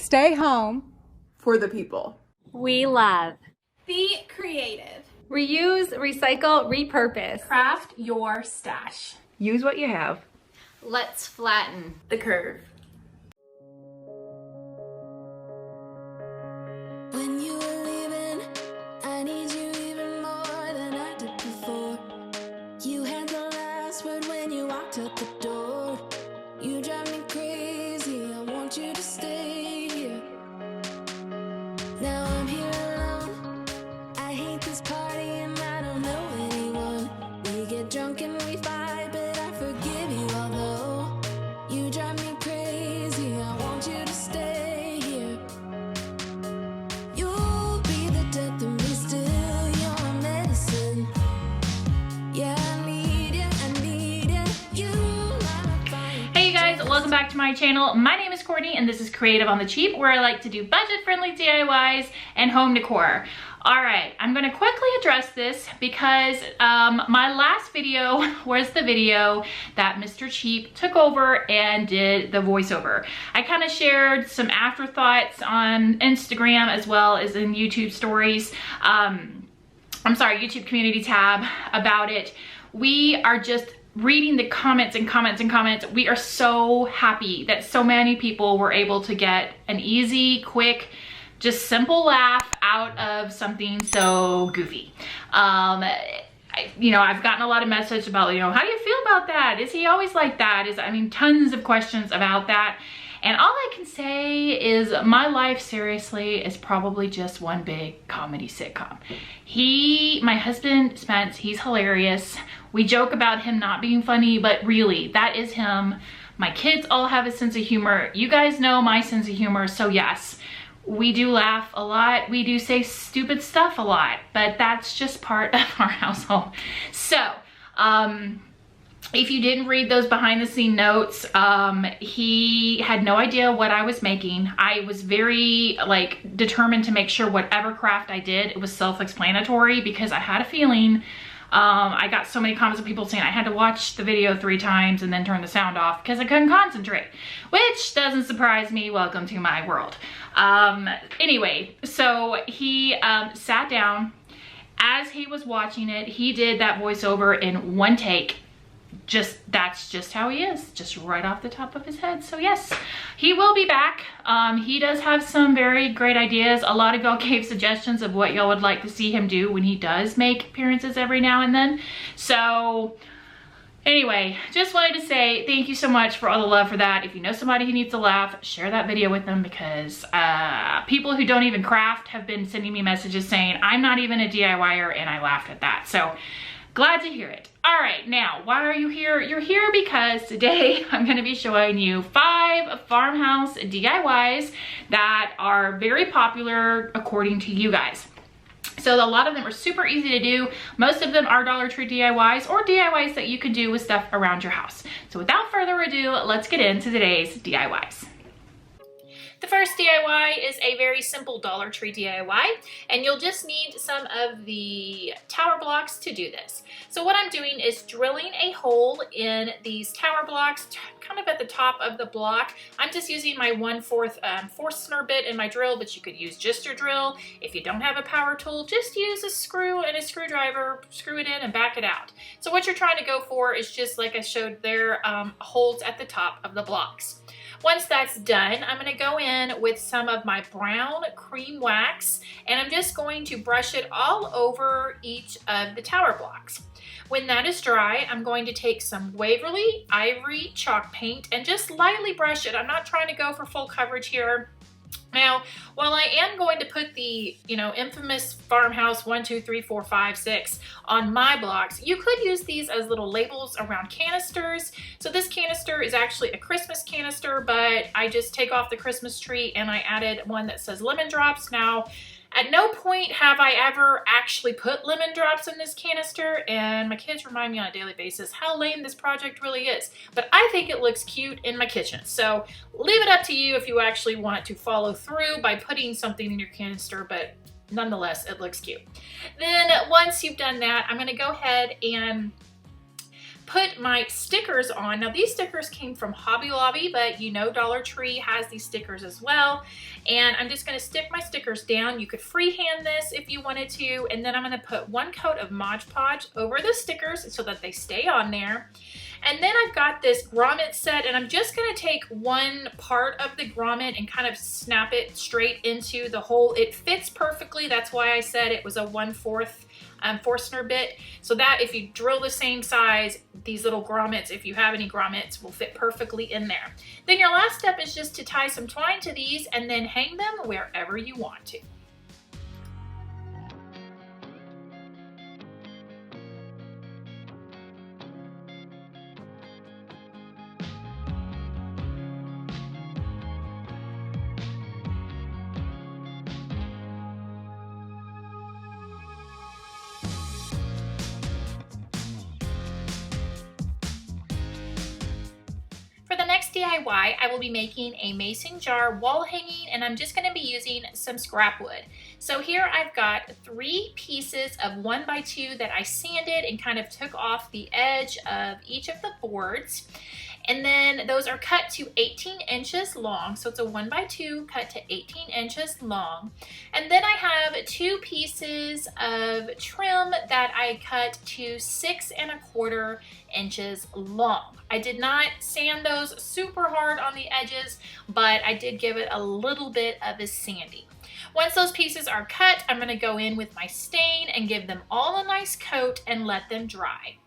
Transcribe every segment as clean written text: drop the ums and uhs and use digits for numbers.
Stay home. For the people. We love. Be creative. Reuse, recycle, repurpose. Craft your stash. Use what you have. Let's flatten the curve. When you were leaving, I need you even more than I did before. You had the last word when you walked out the door. You drive me crazy, I want you to stay here. Now I'm here alone, I hate this party and I don't know anyone. We get drunk and we fight, but I forgive you although you drive me crazy, I want you to stay here. You'll be the death of me still, you're medicine. Yeah, I need you, I need you. You light my fire. Hey you guys, welcome back to my channel. My name is Courtney and this is Creative on the Cheap, where I like to do budget-friendly DIYs and home decor. Alright, I'm going to quickly address this because my last video was the video that Mr. Cheap took over and did the voiceover. I kind of shared some afterthoughts on Instagram as well as in YouTube stories. YouTube community tab about it. We are just reading the comments and comments and comments. We are so happy that so many people were able to get an easy, quick, just simple laugh out of something so goofy. I've gotten a lot of messages about, how do you feel about that? Is he always like that? Tons of questions about that. And all I can say is my life, seriously, is probably just one big comedy sitcom. My husband, Spence, he's hilarious. We joke about him not being funny, but really, that is him. My kids all have a sense of humor. You guys know my sense of humor, so yes, we do laugh a lot. We do say stupid stuff a lot, but that's just part of our household. So, if you didn't read those behind the scene notes, he had no idea what I was making. I was very determined to make sure whatever craft I did, it was self-explanatory because I had a feeling. I got so many comments of people saying I had to watch the video 3 times and then turn the sound off because I couldn't concentrate, which doesn't surprise me. Welcome to my world. Anyway, so he sat down. As he was watching it, he did that voiceover in one take. That's just how he is, just right off the top of his head. So yes, he will be back. He does have some very great ideas. A lot of y'all gave suggestions of what y'all would like to see him do when he does make appearances every now and then. So anyway, just wanted to say thank you so much for all the love for that. If you know somebody who needs a laugh, share that video with them because people who don't even craft have been sending me messages saying I'm not even a DIYer and I laughed at that. So glad to hear it. All right, now, why are you here? You're here because today I'm gonna be showing you 5 farmhouse DIYs that are very popular according to you guys. So a lot of them are super easy to do. Most of them are Dollar Tree DIYs or DIYs that you can do with stuff around your house. So without further ado, let's get into today's DIYs. The first DIY is a very simple Dollar Tree DIY, and you'll just need some of the tower blocks to do this. So what I'm doing is drilling a hole in these tower blocks, kind of at the top of the block. I'm just using my 1/4 Forstner bit in my drill, but you could use just your drill. If you don't have a power tool, just use a screw and a screwdriver, screw it in and back it out. So what you're trying to go for is just like I showed there, holes at the top of the blocks. Once that's done, I'm going to go in with some of my brown cream wax and I'm just going to brush it all over each of the tower blocks. When that is dry, I'm going to take some Waverly Ivory chalk paint and just lightly brush it. I'm not trying to go for full coverage here. Now, while I am going to put the, infamous Farmhouse 1, 2, 3, 4, 5, 6 on my blocks, you could use these as little labels around canisters. So this canister is actually a Christmas canister, but I just take off the Christmas tree and I added one that says lemon drops. Now, at no point have I ever actually put lemon drops in this canister, and my kids remind me on a daily basis how lame this project really is. But I think it looks cute in my kitchen. So leave it up to you if you actually want to follow through by putting something in your canister, but nonetheless, it looks cute. Then once you've done that, I'm gonna go ahead and put my stickers on. Now these stickers came from Hobby Lobby, but you know Dollar Tree has these stickers as well. And I'm just gonna stick my stickers down. You could freehand this if you wanted to, and then I'm gonna put one coat of Mod Podge over the stickers so that they stay on there. And then I've got this grommet set, and I'm just gonna take one part of the grommet and kind of snap it straight into the hole. It fits perfectly. That's why I said it was a 1/4 Forstner bit, so that if you drill the same size, these little grommets, if you have any grommets, will fit perfectly in there. Then your last step is just to tie some twine to these and then hang them wherever you want to. DIY, I will be making a mason jar wall hanging, and I'm just going to be using some scrap wood. So here I've got 3 pieces of 1x2 that I sanded and kind of took off the edge of each of the boards. And then those are cut to 18 inches long. So it's a 1x2 cut to 18 inches long. And then I have 2 pieces of trim that I cut to 6 1/4 inches long. I did not sand those super hard on the edges, but I did give it a little bit of a sanding. Once those pieces are cut, I'm gonna go in with my stain and give them all a nice coat and let them dry.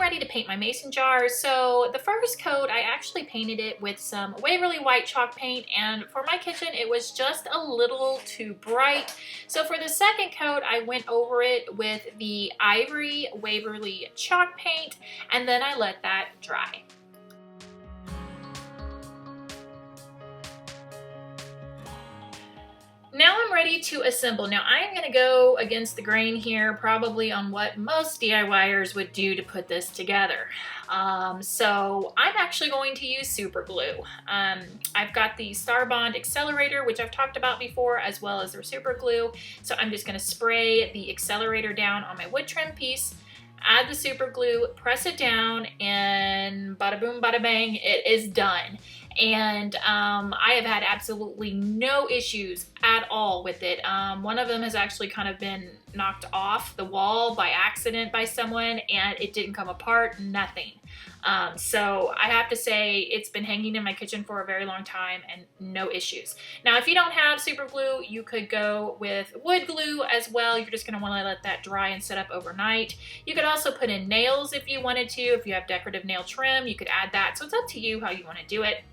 Ready to paint my mason jar. So the first coat, I actually painted it with some Waverly white chalk paint, and for my kitchen it was just a little too bright. So for the second coat, I went over it with the Ivory Waverly chalk paint, and then I let that dry. Now I'm ready to assemble. Now I am going to go against the grain here, probably on what most DIYers would do to put this together. So I'm actually going to use super glue. I've got the Star Bond accelerator, which I've talked about before, as well as their super glue. So I'm just going to spray the accelerator down on my wood trim piece, add the super glue, press it down, and bada boom, bada bang, it is done. And I have had absolutely no issues at all with it. One of them has actually kind of been knocked off the wall by accident by someone, and it didn't come apart, nothing. So I have to say it's been hanging in my kitchen for a very long time and no issues. Now, if you don't have super glue, you could go with wood glue as well. You're just gonna wanna let that dry and set up overnight. You could also put in nails if you wanted to. If you have decorative nail trim, you could add that. So it's up to you how you wanna do it.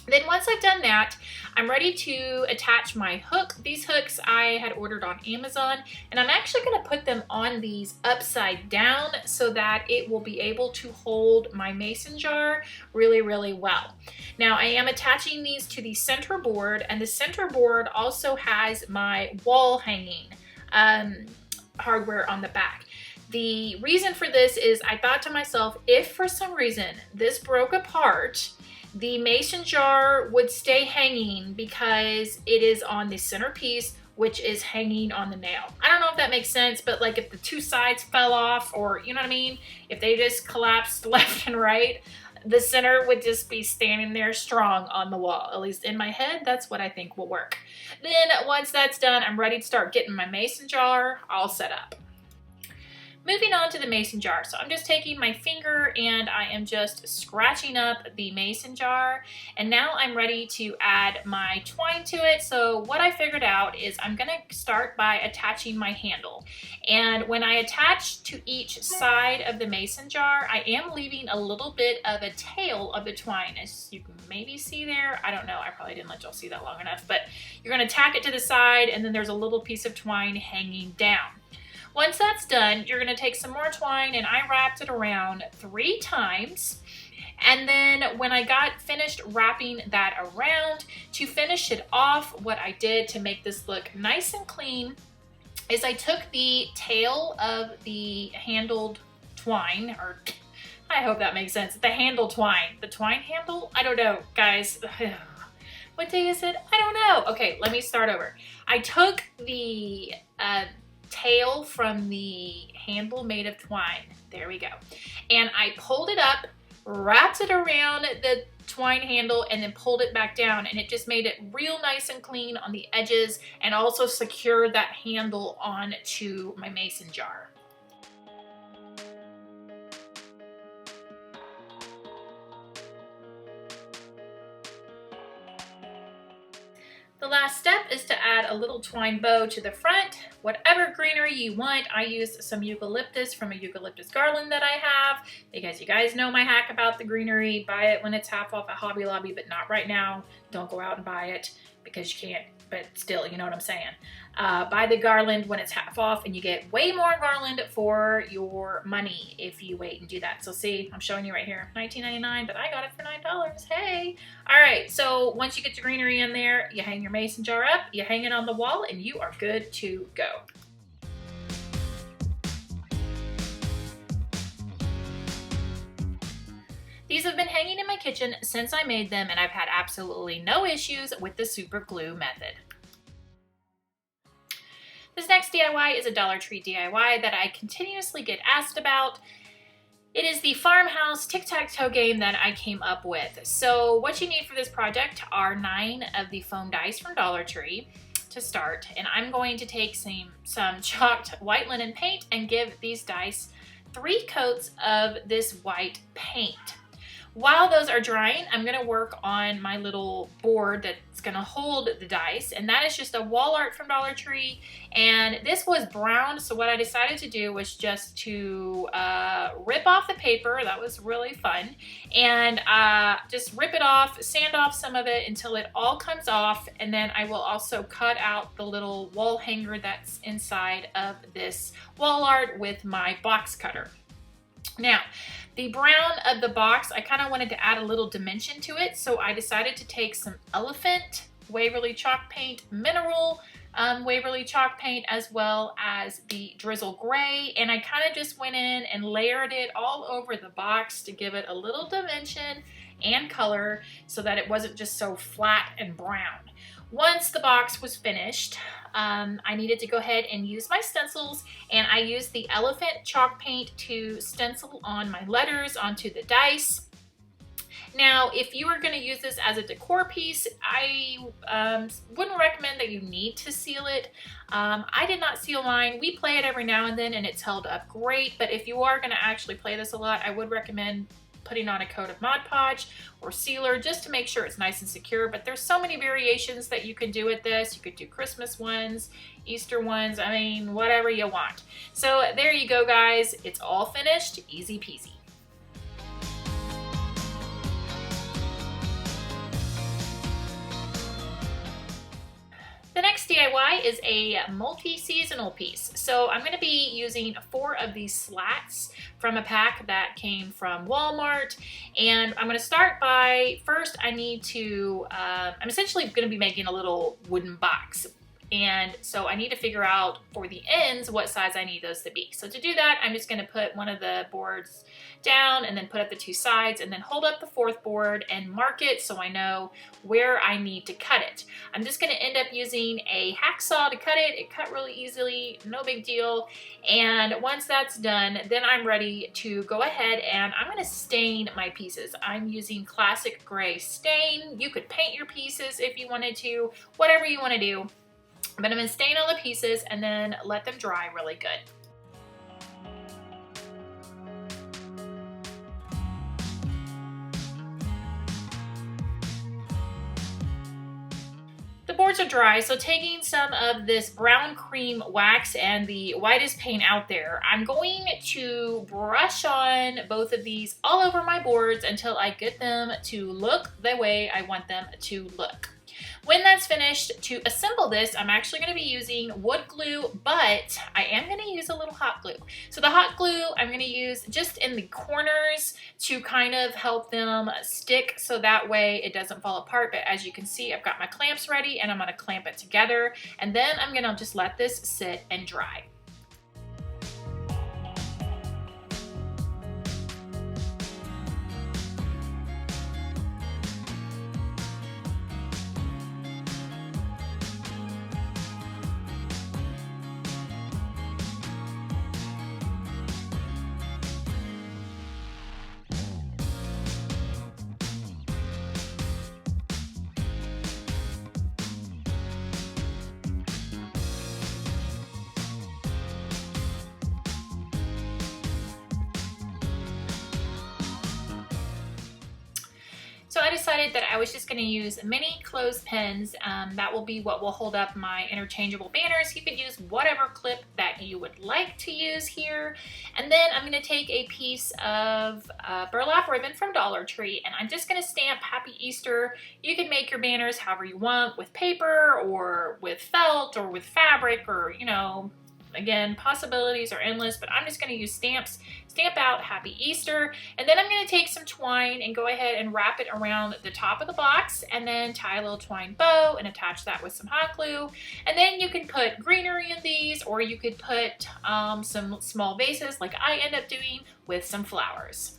Then once I've done that, I'm ready to attach my hook. These hooks I had ordered on Amazon, and I'm actually going to put them on these upside down so that it will be able to hold my mason jar really, really well. Now I am attaching these to the center board, and the center board also has my wall hanging hardware on the back. The reason for this is I thought to myself, if for some reason this broke apart, the mason jar would stay hanging because it is on the center piece, which is hanging on the nail. I don't know if that makes sense, but like if the 2 sides fell off, or you know what I mean? If they just collapsed left and right, the center would just be standing there strong on the wall. At least in my head, that's what I think will work. Then once that's done, I'm ready to start getting my mason jar all set up. Moving on to the mason jar. So I'm just taking my finger and I am just scratching up the mason jar. And now I'm ready to add my twine to it. So what I figured out is I'm gonna start by attaching my handle. And when I attach to each side of the mason jar, I am leaving a little bit of a tail of the twine, as you can maybe see there. I don't know, I probably didn't let y'all see that long enough, but you're gonna tack it to the side, and then there's a little piece of twine hanging down. Once that's done, you're gonna take some more twine, and I wrapped it around 3 times. And then when I got finished wrapping that around, to finish it off, what I did to make this look nice and clean is I took the tail of the handled twine, or I hope that makes sense. The handle twine. The twine handle? I don't know, guys. What day is it? I don't know. Okay, let me start over. I took the tail from the handle made of twine. There we go. And I pulled it up, wrapped it around the twine handle, and then pulled it back down, and it just made it real nice and clean on the edges, and also secured that handle onto my mason jar. The last step is to add a little twine bow to the front. Whatever greenery you want. I used some eucalyptus from a eucalyptus garland that I have, because you guys know my hack about the greenery. Buy it when it's half off at Hobby Lobby, but not right now. Don't go out and buy it because you can't, but still, you know what I'm saying. Buy the garland when it's half off, and you get way more garland for your money if you wait and do that. So see, I'm showing you right here, $19.99, but I got it for $9. Hey! All right, so once you get your greenery in there, you hang your mason jar up, you hang it on the wall, and you are good to go. These have been hanging in my kitchen since I made them, and I've had absolutely no issues with the super glue method. This next DIY is a Dollar Tree DIY that I continuously get asked about. It is the Farmhouse tic-tac-toe game that I came up with. So what you need for this project are 9 of the foam dice from Dollar Tree to start, and I'm going to take some chalked white linen paint and give these dice 3 coats of this white paint. While those are drying, I'm going to work on my little board that's going to hold the dice, and that is just a wall art from Dollar Tree, and this was brown, so what I decided to do was just to rip off the paper. That was really fun, and just rip it off, sand off some of it until it all comes off, and then I will also cut out the little wall hanger that's inside of this wall art with my box cutter. Now, the brown of the box, I kind of wanted to add a little dimension to it, so I decided to take some Elephant Waverly chalk paint, mineral Waverly chalk paint, as well as the Drizzle Gray, and I kind of just went in and layered it all over the box to give it a little dimension and color so that it wasn't just so flat and brown. Once the box was finished, I needed to go ahead and use my stencils, and I used the Elephant chalk paint to stencil on my letters onto the dice. Now, if you are going to use this as a decor piece, I wouldn't recommend that you need to seal it. I did not seal mine. We play it every now and then, and it's held up great, but if you are going to actually play this a lot, I would recommend putting on a coat of Mod Podge or sealer just to make sure it's nice and secure. But there's so many variations that you can do with this. You could do Christmas ones, Easter ones, I mean, whatever you want. So there you go, guys. It's all finished, easy peasy. The next DIY is a multi-seasonal piece. So I'm going to be using 4 of these slats from a pack that came from Walmart. And I'm going to start by, first I need to, I'm essentially going to be making a little wooden box. And so I need to figure out for the ends what size I need those to be. So to do that, I'm just going to put one of the boards down and then put up the 2 sides and then hold up the 4th board and mark it so I know where I need to cut it. I'm just going to end up using a hacksaw to cut it. It cut really easily, no big deal. And once that's done, then I'm ready to go ahead and I'm going to stain my pieces. I'm using classic gray stain. You could paint your pieces if you wanted to, whatever you want to do. But I'm going to stain all the pieces and then let them dry really good. The boards are dry, so taking some of this brown cream wax and the whitest paint out there, I'm going to brush on both of these all over my boards until I get them to look the way I want them to look. When that's finished, to assemble this, I'm actually going to be using wood glue, but I am going to use a little hot glue. So the hot glue I'm going to use just in the corners to kind of help them stick so that way it doesn't fall apart. But as you can see, I've got my clamps ready and I'm going to clamp it together. And then I'm going to just let this sit and dry. So I decided that I was just going to use mini clothespins. That will be what will hold up my interchangeable banners. You could use whatever clip that you would like to use here. And then I'm going to take a piece of burlap ribbon from Dollar Tree, and I'm just going to stamp Happy Easter. You can make your banners however you want, with paper or with felt or with fabric, or, you know, again, possibilities are endless, but I'm just going to use stamps. Stamp out Happy Easter, and then I'm going to take some twine and go ahead and wrap it around the top of the box, and then tie a little twine bow and attach that with some hot glue. And then you can put greenery in these, or you could put some small vases like I end up doing with some flowers.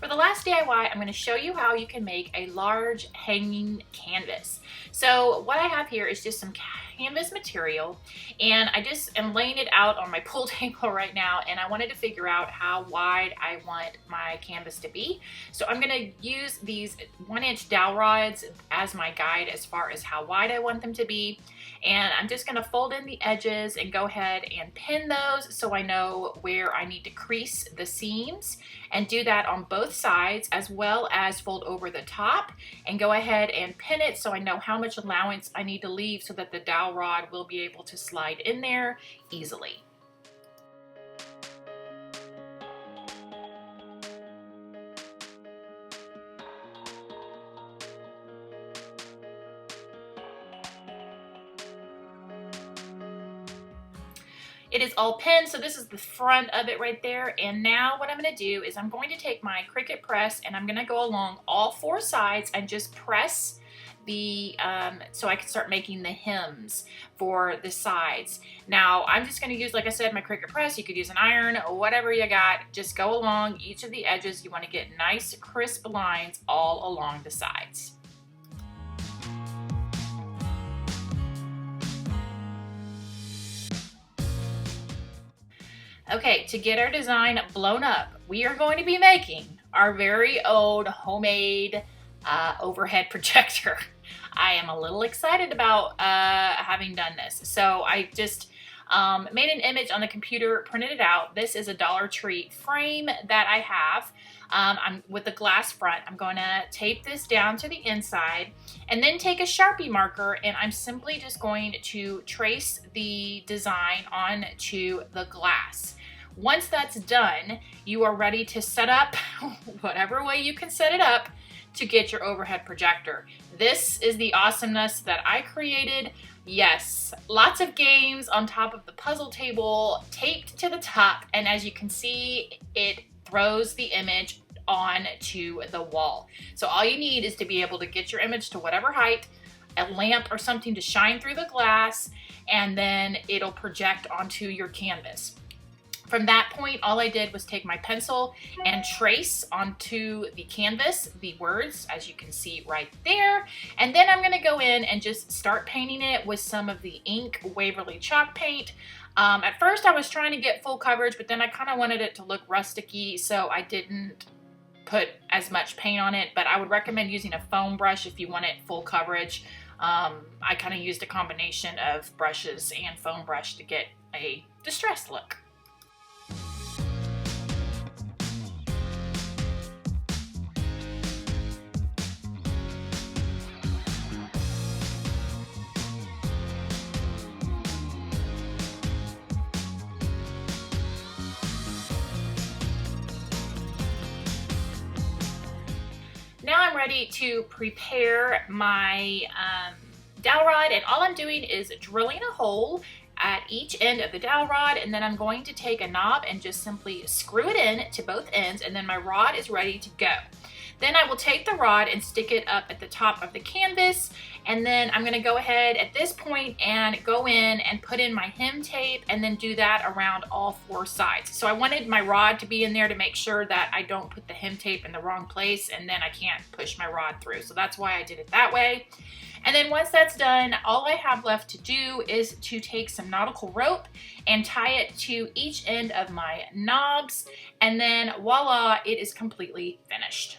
For the last DIY, I'm going to show you how you can make a large hanging canvas. So what I have here is just some canvas material, and I just am laying it out on my pool table right now, and I wanted to figure out how wide I want my canvas to be. So I'm going to use these 1-inch dowel rods as my guide as far as how wide I want them to be. And I'm just going to fold in the edges and go ahead and pin those so I know where I need to crease the seams, and do that on both sides, as well as fold over the top and go ahead and pin it so I know how much allowance I need to leave so that the dowel rod will be able to slide in there easily. It is all pinned, so this is the front of it right there. And now what I'm going to do is I'm going to take my Cricut press, and I'm going to go along all 4 sides and just press the so I can start making the hems for the sides. Now I'm just going to use, like I said, my Cricut press. You could use an iron, whatever you got. Just go along each of the edges. You want to get nice crisp lines all along the sides. Okay, to get our design blown up, we are going to be making our very own homemade overhead projector. I am a little excited about having done this. So I just made an image on the computer, printed it out. This is a Dollar Tree frame that I have. I'm with the glass front. I'm going to tape this down to the inside, and then take a Sharpie marker, and I'm simply just going to trace the design onto the glass. Once that's done, you are ready to set up whatever way you can set it up to get your overhead projector. This is the awesomeness that I created. Yes, lots of games on top of the puzzle table, taped to the top, and as you can see, it throws the image onto the wall. So all you need is to be able to get your image to whatever height, a lamp or something to shine through the glass, and then it'll project onto your canvas. From that point, all I did was take my pencil and trace onto the canvas the words, as you can see right there. And then I'm gonna go in and just start painting it with some of the ink Waverly chalk paint. At first I was trying to get full coverage, but then I kind of wanted it to look rusticy, so I didn't put as much paint on it, but I would recommend using a foam brush if you want it full coverage. I kind of used a combination of brushes and foam brush to get a distressed look. Now I'm ready to prepare my dowel rod, and all I'm doing is drilling a hole at each end of the dowel rod, and then I'm going to take a knob and just simply screw it in to both ends, and then my rod is ready to go. Then I will take the rod and stick it up at the top of the canvas, and then I'm going to go ahead at this point and go in and put in my hem tape, and then do that around all 4 sides. So I wanted my rod to be in there to make sure that I don't put the hem tape in the wrong place, and then I can't push my rod through. So that's why I did it that way. And then once that's done, all I have left to do is to take some nautical rope and tie it to each end of my knobs, and then voila, it is completely finished.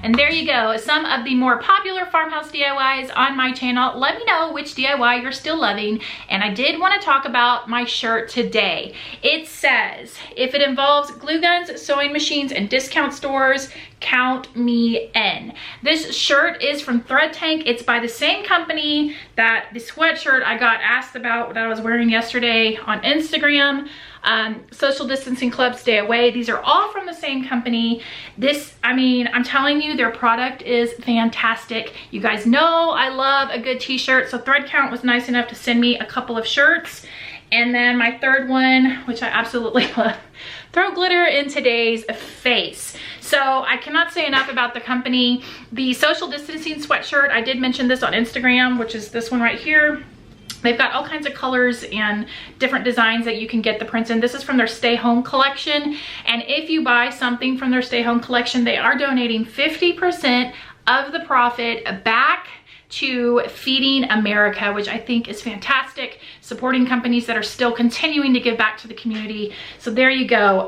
And there you go, some of the more popular farmhouse DIYs on my channel. Let me know which DIY you're still loving. And I did want to talk about my shirt today. It says, if it involves glue guns, sewing machines, and discount stores, count me in. This shirt is from Thread Tank. It's by the same company that the sweatshirt I got asked about that I was wearing yesterday on Instagram. Social Distancing Club, Stay Away. These are all from the same company. This, I mean, I'm telling you, their product is fantastic. You guys know I love a good t-shirt, so Thread Count was nice enough to send me a couple of shirts. And then my third one, which I absolutely love, throw glitter in today's face. So I cannot say enough about the company. The Social Distancing sweatshirt, I did mention this on Instagram, which is this one right here. They've got all kinds of colors and different designs that you can get the prints in. This is from their Stay Home collection. And if you buy something from their Stay Home collection, they are donating 50% of the profit back to Feeding America, which I think is fantastic, supporting companies that are still continuing to give back to the community. So there you go.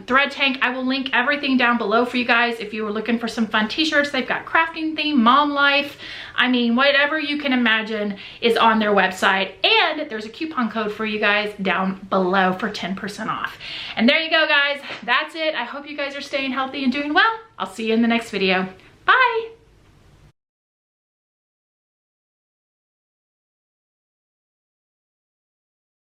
Thread Tank, I will link everything down below for you guys if you were looking for some fun t-shirts. They've got crafting theme, mom life. I mean, whatever you can imagine is on their website. And there's a coupon code for you guys down below for 10% off. And there you go, guys. That's it. I hope you guys are staying healthy and doing well. I'll see you in the next video.